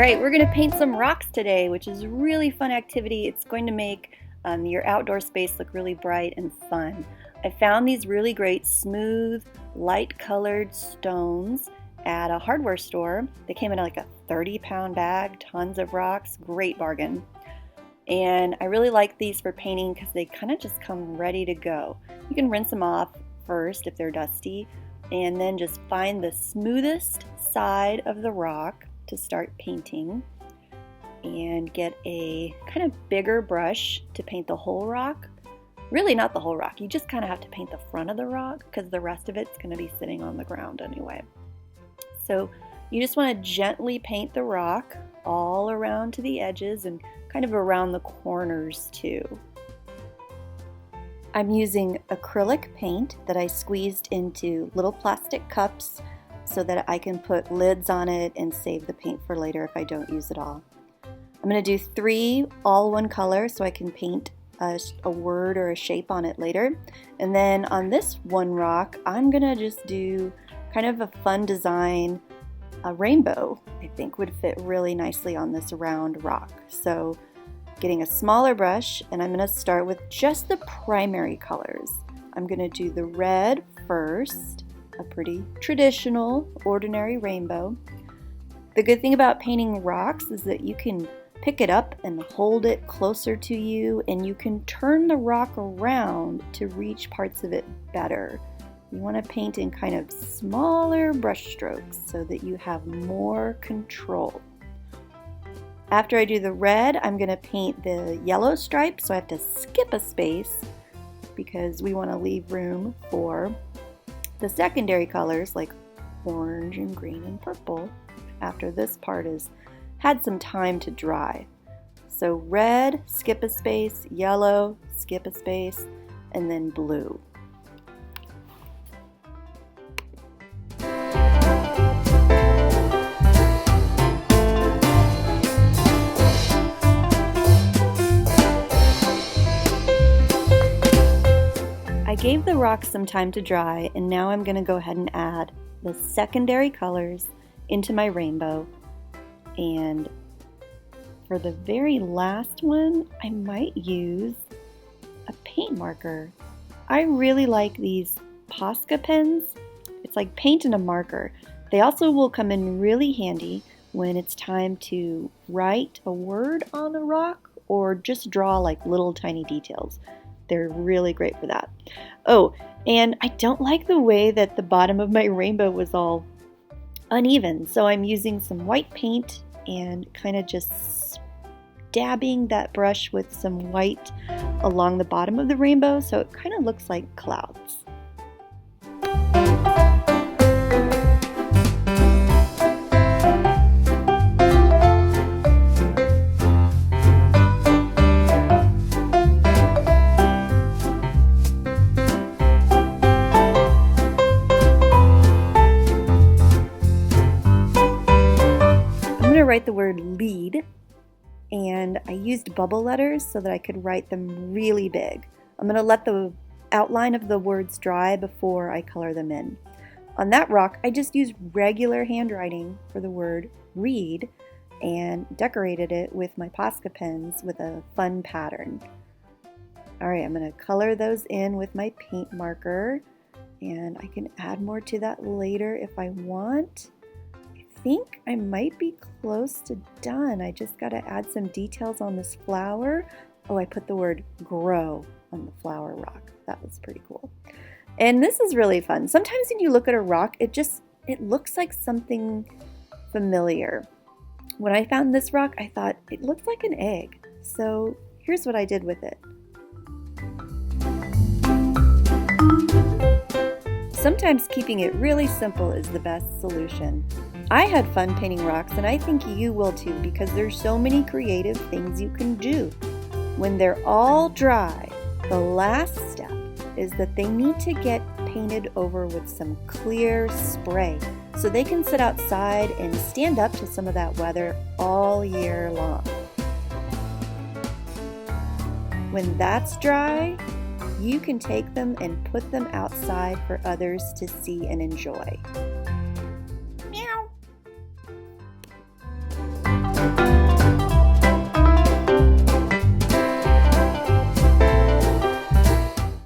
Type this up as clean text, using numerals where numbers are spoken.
right, we're going to paint some rocks today, which is a really fun activity. It's going to make your outdoor space look really bright and fun. I found these really great smooth, light-colored stones at a hardware store. They came in like a 30-pound bag, tons of rocks, great bargain. And I really like these for painting because they kind of just come ready to go. You can rinse them off first if they're dusty, and then just find the smoothest side of the rock to start painting, and get a kind of bigger brush to paint the whole rock. Really not the whole rock, you just kind of have to paint the front of the rock because the rest of it's going to be sitting on the ground anyway. So you just want to gently paint the rock all around to the edges and kind of around the corners too. I'm using acrylic paint that I squeezed into little plastic cups so that I can put lids on it and save the paint for later if I don't use it all. I'm going to do 3 all one color so I can paint a word or a shape on it later. And then on this one rock, I'm going to just do kind of a fun design. A rainbow, I think, would fit really nicely on this round rock. So getting a smaller brush, and I'm going to start with just the primary colors. I'm going to do the red first, a pretty traditional, ordinary rainbow. The good thing about painting rocks is that you can pick it up and hold it closer to you, and you can turn the rock around to reach parts of it better. You want to paint in kind of smaller brush strokes so that you have more control. After I do the red, I'm going to paint the yellow stripe, so I have to skip a space because we want to leave room for the secondary colors like orange and green and purple after this part has had some time to dry. So red, skip a space, yellow, skip a space, and then blue. I gave the rocks some time to dry, and now I'm going to go ahead and add the secondary colors into my rainbow. And for the very last one, I might use a paint marker. I really like these Posca pens. It's like paint and a marker. They also will come in really handy when it's time to write a word on a rock or just draw like little tiny details. They're really great for that. Oh, and I don't like the way that the bottom of my rainbow was all uneven, so I'm using some white paint and kind of just dabbing that brush with some white along the bottom of the rainbow so it kind of looks like clouds. Write the word lead, and I used bubble letters so that I could write them really big. I'm going to let the outline of the words dry before I color them in. On that rock, I just used regular handwriting for the word read and decorated it with my Posca pens with a fun pattern. Alright, I'm going to color those in with my paint marker, and I can add more to that later if I want. I think I might be close to done. I just got to add some details on this flower. Oh, I put the word grow on the flower rock. That was pretty cool. And this is really fun. Sometimes when you look at a rock, it looks like something familiar. When I found this rock, I thought it looked like an egg. So here's what I did with it. Sometimes keeping it really simple is the best solution. I had fun painting rocks, and I think you will too, because there's so many creative things you can do. When they're all dry, the last step is that they need to get painted over with some clear spray so they can sit outside and stand up to some of that weather all year long. When that's dry, you can take them and put them outside for others to see and enjoy.